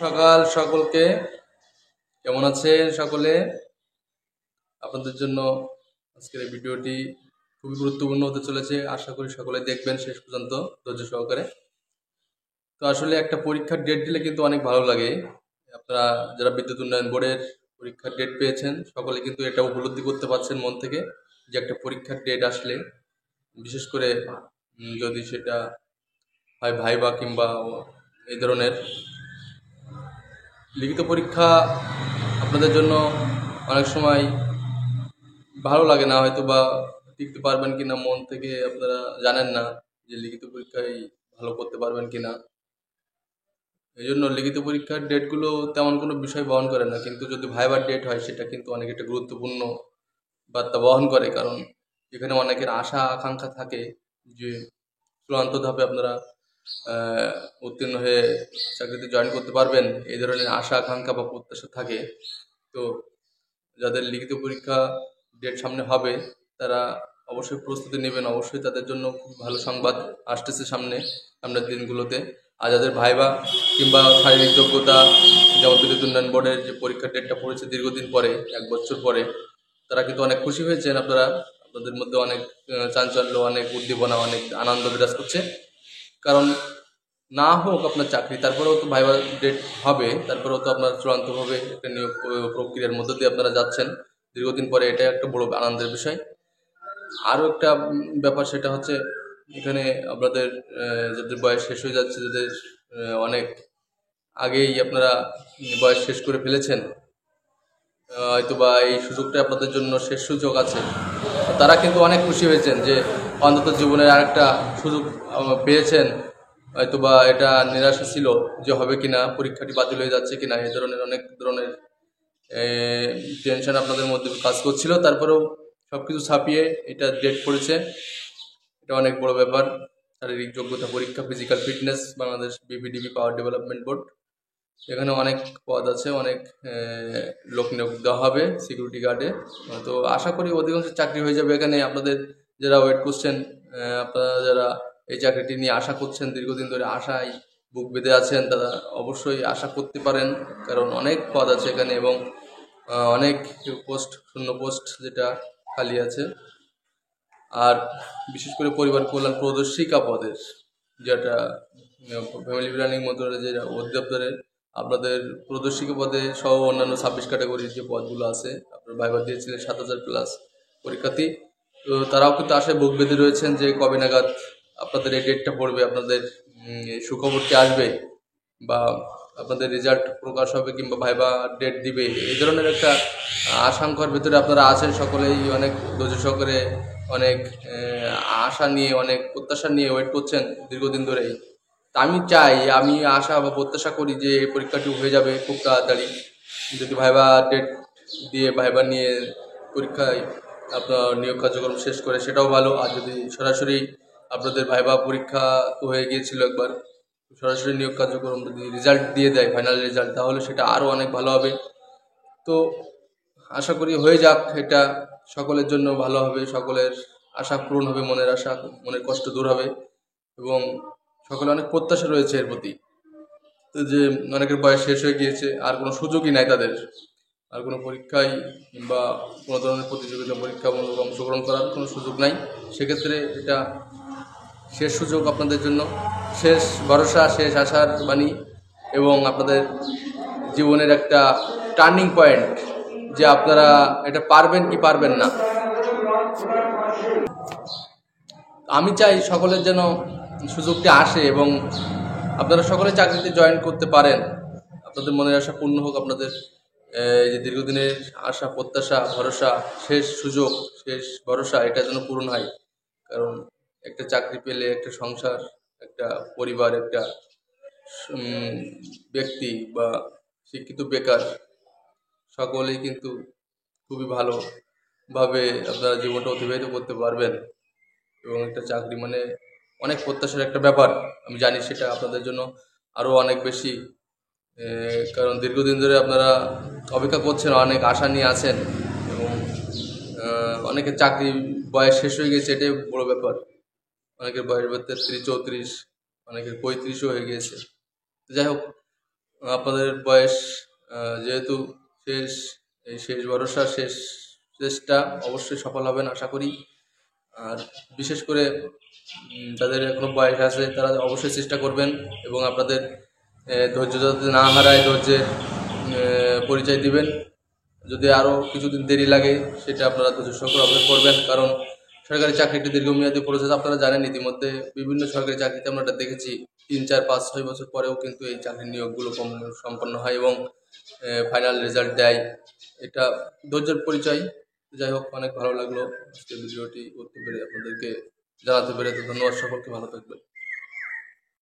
সকাল সকলকে, কেমন আছেন সকলে? আপনাদের জন্য আজকের এই ভিডিওটি খুবই গুরুত্বপূর্ণ হতে চলেছে। আশা করি সকলে দেখবেন শেষ পর্যন্ত ধৈর্য সহকারে। তো আসলে একটা পরীক্ষার ডেট দিলে কিন্তু অনেক ভালো লাগে। আপনারা যারা বিদ্যুৎ উন্নয়ন বোর্ডের পরীক্ষার ডেট পেয়েছেন সকলে কিন্তু এটা উপলব্ধি করতে পারছেন মন থেকে যে একটা পরীক্ষার ডেট আসলে, বিশেষ করে যদি সেটা হয় ভাইবা কিংবা এই ধরনের লিখিত পরীক্ষা, আপনাদের জন্য অনেক সময় ভালো লাগে না, হয়তো বা টিকতে পারবেন কিনা মন থেকে আপনারা জানেন না যে লিখিত পরীক্ষায় ভালো করতে পারবেন কিনা। এই জন্য লিখিত পরীক্ষার ডেটগুলো তেমন কোনো বিষয় বহন করে না, কিন্তু যদি ভাইবার ডেট হয় সেটা কিন্তু অনেক একটা গুরুত্বপূর্ণ বার্তা বহন করে। কারণ এখানে অনেকের আশা আকাঙ্ক্ষা থাকে যে চূড়ান্ত ধাপে আপনারা উত্তীর্ণ হয়ে চাকরিতে জয়েন করতে পারবেন, এই ধরনের আশা আকাঙ্ক্ষা বা প্রত্যাশা থাকে। তো যাদের লিখিত পরীক্ষা ডেট সামনে হবে তারা অবশ্যই প্রস্তুতি নেবেন। অবশ্যই তাদের জন্য খুব ভালো সংবাদ আসতেছে সামনের দিনগুলোতে। আর যাদের ভাইবা কিংবা শারীরিক যোগ্যতা, যেমন বিদ্যুৎ উন্নয়ন বোর্ডের যে পরীক্ষার ডেটটা পড়েছে দীর্ঘদিন পরে, 1 বছর পরে, তারা কিন্তু অনেক খুশি হয়েছেন। আপনাদের মধ্যে অনেক চাঞ্চল্য, অনেক উদ্দীপনা, অনেক আনন্দ বিরাজ করছে। কারণ না হোক আপনার চাকরি, তারপরেও তো ভাইবা ডেট হবে, তারপরেও তো আপনার চূড়ান্তভাবে একটা নিয়োগ প্রক্রিয়ার মধ্য দিয়ে আপনারা যাচ্ছেন দীর্ঘদিন পরে। এটা একটা বড় আনন্দের বিষয়। আরও একটা ব্যাপার, সেটা হচ্ছে এখানে আপনাদের যাদের বয়স শেষ হয়ে যাচ্ছে, যাদের অনেক আগেই আপনারা বয়স শেষ করে ফেলেছেন, হয়তো বা এই সুযোগটা আপনাদের জন্য শেষ সুযোগ আছে, তারা কিন্তু অনেক খুশি হয়েছেন যে অন্তত জীবনের আরেকটা সুযোগ পেয়েছেন। হয়তো বা এটা নিরাশা ছিল যে হবে কিনা, পরীক্ষাটি বাতিল হয়ে যাচ্ছে কিনা, এই ধরনের অনেক ধরনের টেনশন আপনাদের মধ্যে কাজ করছিল। তারপরেও সব কিছু ছাপিয়ে এটা ডেট পড়েছে, এটা অনেক বড় ব্যাপার। শারীরিক যোগ্যতা পরীক্ষা, physical fitness, Bangladesh BPDB power development board. এখানে অনেক পদ আছে, অনেক লোক নিয়োগ দেওয়া হবে সিকিউরিটি গার্ডে। তো আশা করি অধিকাংশ চাকরি হয়ে যাবে এখানে। আপনাদের যারা ওয়েট করছেন, আপনারা যারা এই চাকরিটি নিয়ে আশা করছেন, দীর্ঘদিন ধরে আশায় বুক বেঁধে আছেন, তারা অবশ্যই আশা করতে পারেন। কারণ অনেক পদ আছে এখানে এবং অনেক শূন্য পোস্ট যেটা খালি আছে। আর বিশেষ করে পরিবার কল্যাণ প্রদর্শিকা পদের, যেটা ফ্যামিলি প্ল্যানিং মন্ত্রণালয়ের যে অধিদপ্তরের আপনাদের প্রদর্শিকা পদে সহ অন্যান্য 26 ক্যাটাগরির যে পদগুলো আছে, আপনার ভাইবা দিয়েছিলেন 7,000+ পরীক্ষার্থী। তো তারাও কিন্তু আশায় বুক বেঁধে রয়েছেন যে কবে নাগাদ আপনাদের এই ডেটটা পড়বে, আপনাদের সুখবরটি আসবে, বা আপনাদের রেজাল্ট প্রকাশ হবে, কিংবা ভাইবা ডেট দিবে। এই ধরনের একটা আশঙ্কার ভিতরে আপনারা আছেন সকলেই। অনেক ধৈর্য সহকারে, অনেক আশা নিয়ে, অনেক প্রত্যাশা নিয়ে ওয়েট করছেন দীর্ঘদিন ধরেই। তা আমি আশা বা প্রত্যাশা করি যে এই পরীক্ষাটি হয়ে যাবে খুব তাড়াতাড়ি। যদি ভাইবা ডেট দিয়ে ভাইবা নিয়ে পরীক্ষায় আপনার নিয়োগ কার্যক্রম শেষ করে সেটাও ভালো। আর যদি সরাসরি আপনাদের ভাইবা পরীক্ষা তো হয়ে গিয়েছিল একবার, সরাসরি নিয়োগ কার্যক্রম যদি রেজাল্ট দিয়ে দেয়, ফাইনাল রেজাল্ট, তাহলে সেটা আরও অনেক ভালো হবে। তো আশা করি হয়ে যাক, এটা সকলের জন্য ভালো হবে, সকলের আশা পূরণ হবে, মনের আশা, মনের কষ্ট দূর হবে, এবং সকলে অনেক প্রত্যাশা রয়েছে এর প্রতি। তো যে অনেকের বয়স শেষ হয়ে গিয়েছে, আর কোনো সুযোগই নাই তাদের, আর কোনো পরীক্ষায় কিংবা কোনো ধরনের প্রতিযোগিতা পরীক্ষামূলক অংশগ্রহণ করার কোনো সুযোগ নাই। সেক্ষেত্রে এটা শেষ সুযোগ আপনাদের জন্য, শেষ ভরসা, শেষ আশার বাণী, এবং আপনাদের জীবনের একটা টার্নিং পয়েন্ট যে আপনারা এটা পারবেন কি পারবেন না। আমি চাই সকলের যেন সুযোগটি আসে এবং আপনারা সকলে চাকরিতে জয়েন করতে পারেন। আপনাদের মনের আশা পূর্ণ হোক, আপনাদের এই যে দীর্ঘদিনের আশা, প্রত্যাশা, ভরসা, শেষ সুযোগ, শেষ ভরসা, এটা যেন পূরণ হয়। কারণ একটা চাকরি পেলে একটা সংসার, একটা পরিবার, একটা ব্যক্তি বা শিক্ষিত বেকার সকলেই কিন্তু খুবই ভালোভাবে আপনারা জীবনটা অতিবাহিত করতে পারবেন। এবং একটা চাকরি মানে অনেক প্রত্যাশার একটা ব্যাপার, আমি জানি সেটা আপনাদের জন্য আরও অনেক বেশি। কারণ দীর্ঘদিন ধরে আপনারা অপেক্ষা করছেন, অনেক আশা নিয়ে আছেন, এবং অনেকের চাকরি বয়স শেষ হয়ে গেছে, এটাই বড় ব্যাপার। অনেকের বয়স 33, 34, অনেকের 35ও হয়ে গিয়েছে। যাই হোক, আপনাদের বয়স যেহেতু শেষ, এই শেষ ভরসা, শেষ চেষ্টা, অবশ্যই সফল হবেন আশা করি। আর বিশেষ করে যাদের এখনো বয়স আছে তারা অবশ্যই চেষ্টা করবেন এবং আপনাদের ধৈর্য যাতে না হারায়, ধৈর্যের পরিচয় দিবেন। যদি আরও কিছুদিন দেরি লাগে সেটা আপনারা ধৈর্য সহকারে অপেক্ষা করবেন, কারণ সরকারি চাকরি একটি দীর্ঘমেয়াদী প্রসেস। আপনারা জানেন ইতিমধ্যে বিভিন্ন সরকারি চাকরিতে আমরা এটা দেখেছি 3, 4, 5, 6 বছর পরেও কিন্তু এই চাকরির নিয়োগগুলো সম্পন্ন হয় এবং ফাইনাল রেজাল্ট দেয়। এটা ধৈর্যের পরিচয়। যাই হোক, অনেক ভালো লাগলো আজকের ভিডিওটি করতে পেরে, আপনাদেরকে জানাতে পেরে। তো ধন্যবাদ সকলকে, ভালো থাকবেন।